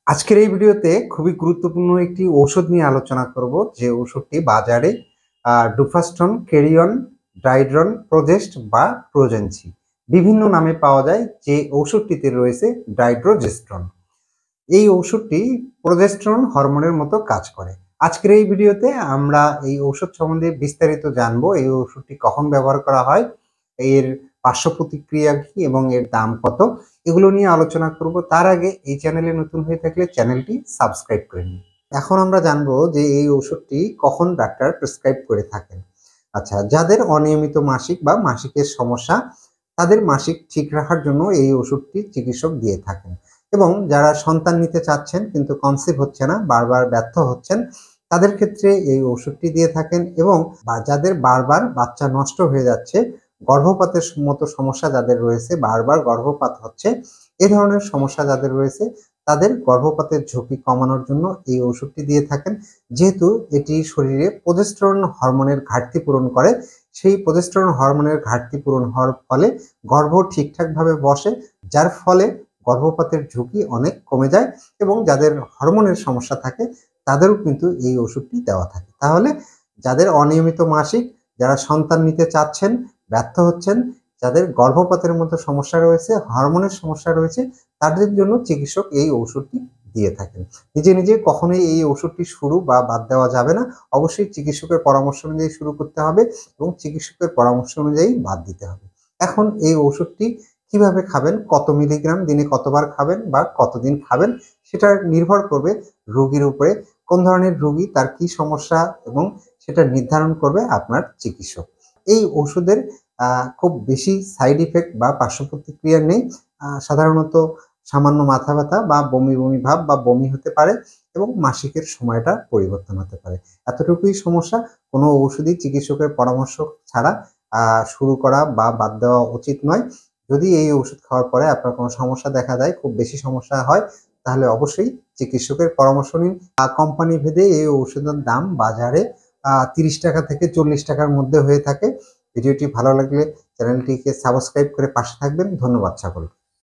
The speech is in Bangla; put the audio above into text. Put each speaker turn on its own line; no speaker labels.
আজকের এই ভিডিওতে খুবই গুরুত্বপূর্ণ একটি ঔষধ নিয়ে আলোচনা করব, যে ঔষধটি বাজারে ডুফাস্টন, কেরিয়ন, ডাইড্রন, প্রোজেস্ট বা প্রোজেন্সি বিভিন্ন নামে পাওয়া যায়। যে ঔষধটিতে রয়েছে ডাইড্রোজেস্ট্রন। এই ঔষধটি প্রোজেস্টেরন হরমোনের মতো কাজ করে। আজকের এই ভিডিওতে আমরা এই ঔষধ সম্বন্ধে বিস্তারিত জানবো। এই ওষুধটি কখন ব্যবহার করা হয়, এর পার্শ্ব প্রতিক্রিয়া কি এবং এর দাম কত, এগুলো নিয়ে আলোচনা করব। তার আগে এই চ্যানেলে নতুন হয়ে থাকলে চ্যানেলটি সাবস্ক্রাইব করে নিন। এখন আমরা জানবো যে এই ওষুধটি কখন ডাক্তার প্রেসক্রাইব করে থাকেন। আচ্ছা, যাদের অনিয়মিত মাসিক বা মাসিকের সমস্যা, তাদের মাসিক ঠিক রাখার জন্য এই ওষুধটি চিকিৎসক দিয়ে থাকেন। এবং যারা সন্তান নিতে চাচ্ছেন কিন্তু কনসিভ হচ্ছে না, বারবার ব্যর্থ হচ্ছেন, তাদের ক্ষেত্রে এই ওষুধটি দিয়ে থাকেন। এবং যাদের বারবার বাচ্চা নষ্ট হয়ে যাচ্ছে, গর্ভপাতের মতো সমস্যা যাদের রয়েছে, বারবার গর্ভপাত হচ্ছে, এ ধরনের সমস্যা যাদের রয়েছে, তাদের গর্ভপাতের ঝুঁকি কমানোর জন্য এই ওষুধটি দিয়ে থাকেন। যেহেতু এটি শরীরে প্রোজেস্টেরন হরমোনের ঘাটতি পূরণ করে, সেই প্রোজেস্টেরন হরমোনের ঘাটতি পূরণ হওয়ার ফলে গর্ভ ঠিকঠাকভাবে বসে, যার ফলে গর্ভপাতের ঝুঁকি অনেক কমে যায়। এবং যাদের হরমোনের সমস্যা থাকে তাদেরও কিন্তু এই ওষুধটি দেওয়া থাকে। তাহলে যাদের অনিয়মিত মাসিক, যারা সন্তান নিতে চাচ্ছেন, ব্যর্থ হচ্ছেন, যাদের গর্ভপাতের মতো সমস্যা রয়েছে, হরমোনের সমস্যা রয়েছে, তাদের জন্য চিকিৎসক এই ওষুধটি দিয়ে থাকেন। নিজে নিজে কখনোই এই ওষুধটি শুরু বা বাদ দেওয়া যাবে না। অবশ্যই চিকিৎসকের পরামর্শ অনুযায়ী শুরু করতে হবে এবং চিকিৎসকের পরামর্শ অনুযায়ী বাদ দিতে হবে। এখন এই ওষুধটি কিভাবে খাবেন, কত মিলিগ্রাম দিনে কতবার খাবেন বা কতদিন খাবেন, সেটা নির্ভর করবে রোগীর উপরে। কোন ধরনের রোগী, তার কি সমস্যা, এবং সেটা নির্ধারণ করবে আপনার চিকিৎসক। এই ওষুধের খুব বেশি সাইড ইফেক্ট বা পার্শ্ব প্রতিক্রিয়া নেই। সাধারণত সামান্য মাথা ব্যথা বা বমি বমি ভাব বা বমি হতে পারে এবং মাসিকের সময়টা পরিবর্তন হতে পারে। এতটুকুই সমস্যা। কোনো ওষুধই চিকিৎসকের পরামর্শ ছাড়া শুরু করা বা বাদ দেওয়া উচিত নয়। যদি এই ওষুধ খাওয়ার পরে আপনার কোনো সমস্যা দেখা যায়, খুব বেশি সমস্যা হয়, তাহলে অবশ্যই চিকিৎসকের পরামর্শ নিন। কোম্পানি ভেদে এই ওষুধের দাম বাজারে 30 টাকা থেকে 40 টাকার মধ্যে হয়ে থাকে। ভিডিওটি ভালো লাগলে চ্যানেলটিকে সাবস্ক্রাইব করে পাশে থাকবেন। ধন্যবাদ সকলকে।